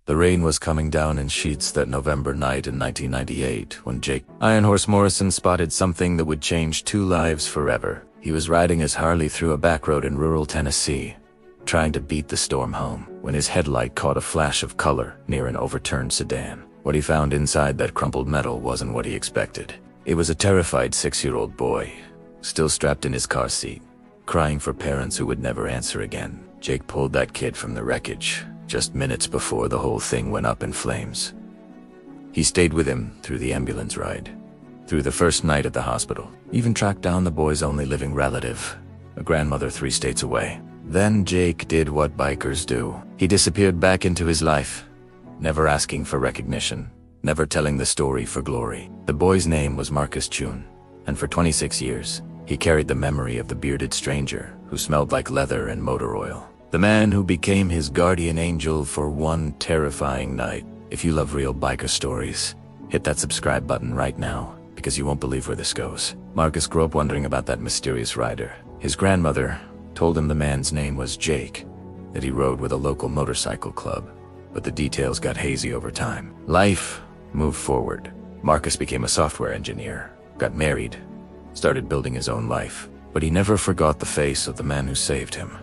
The rain was coming down in sheets that November night in 1998 when Jake Morrison spotted something that would change two lives forever. He was riding his Harley through a back road in rural Tennessee, trying to beat the storm home, when his headlight caught a flash of color near an overturned sedan. What he found inside that crumpled metal wasn't what he expected. It was a terrified 6-year-old boy, still strapped in his car seat, crying for parents who would never answer again. Jake pulled that kid from the wreckage, just minutes before the whole thing went up in flames. He stayed with him through the ambulance ride, through the first night at the hospital, even tracked down the boy's only living relative, a grandmother 3 states away. Then Jake did what bikers do. He disappeared back into his life, never asking for recognition, never telling the story for glory. The boy's name was Marcus June, and for 26 years, he carried the memory of the bearded stranger who smelled like leather and motor oil. The man who became his guardian angel for one terrifying night. If you love real biker stories, hit that subscribe button right now, because you won't believe where this goes. Marcus grew up wondering about that mysterious rider. His grandmother told him the man's name was Jake, that he rode with a local motorcycle club, but the details got hazy over time. Life moved forward. Marcus became a software engineer, got married, started building his own life, but he never forgot the face of the man who saved him.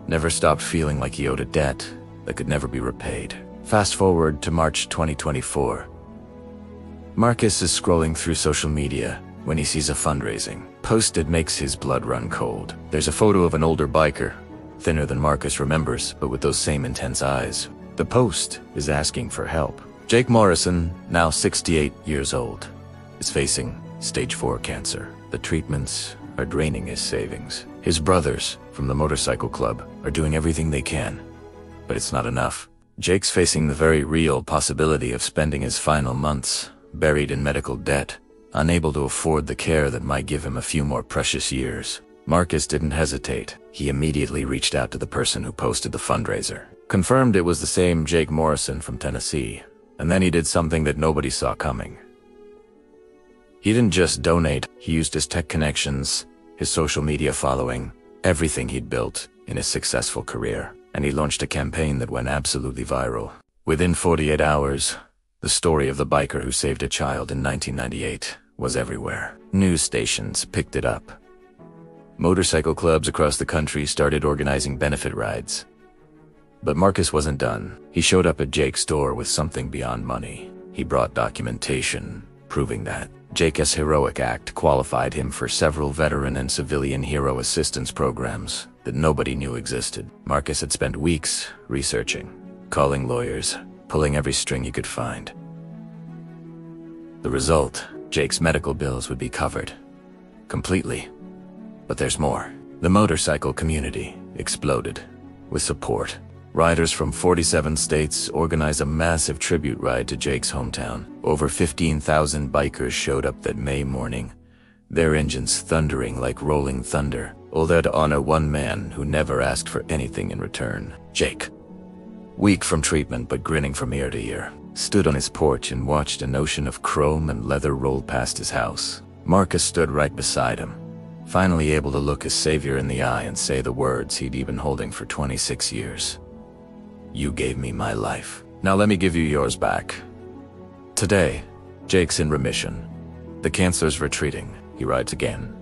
Never stopped feeling like he owed a debt that could never be repaid. Fast forward to March 2024. Marcus is scrolling through social media when he sees a fundraising post that makes his blood run cold. There's a photo of an older biker, thinner than Marcus remembers, but with those same intense eyes. The post is asking for help. Jake Morrison, now 68 years old, is facing stage 4 cancer. The treatments are draining his savings. His brothers from the motorcycle club are doing everything they can, but it's not enough. Jake's facing the very real possibility of spending his final months buried in medical debt, unable to afford the care that might give him a few more precious years. Marcus didn't hesitate. He immediately reached out to the person who posted the fundraiser, confirmed it was the same Jake Morrison from Tennessee, and then he did something that nobody saw coming. He didn't just donate, he used his tech connections, his social media following, everything he'd built in his successful career, and he launched a campaign that went absolutely viral. Within 48 hours, the story of the biker who saved a child in 1998 was everywhere. News stations picked it up. Motorcycle clubs across the country started organizing benefit rides. But Marcus wasn't done. He showed up at Jake's door with something beyond money. He brought documentation, proving that Jake's heroic act qualified him for several veteran and civilian hero assistance programs that nobody knew existed. Marcus had spent weeks researching, calling lawyers, pulling every string he could find. The result, Jake's medical bills would be covered completely. But there's more. The motorcycle community exploded with support. Riders from 47 states organized a massive tribute ride to Jake's hometown. Over 15,000 bikers showed up that May morning, their engines thundering like rolling thunder, all there to honor one man who never asked for anything in return. Jake, weak from treatment but grinning from ear to ear, stood on his porch and watched an ocean of chrome and leather roll past his house. Marcus stood right beside him, finally able to look his savior in the eye and say the words he'd been holding for 26 years. "You gave me my life. Now let me give you yours back." Today, Jake's in remission. The cancer's retreating. He rides again,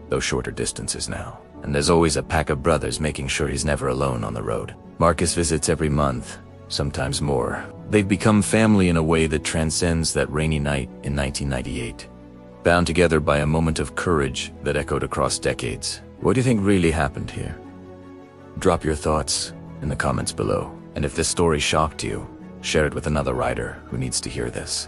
though shorter distances now. And there's always a pack of brothers making sure he's never alone on the road. Marcus visits every month, sometimes more. They've become family in a way that transcends that rainy night in 1998. Bound together by a moment of courage that echoed across decades. What do you think really happened here? Drop your thoughts in the comments below. And if this story shocked you, share it with another rider who needs to hear this.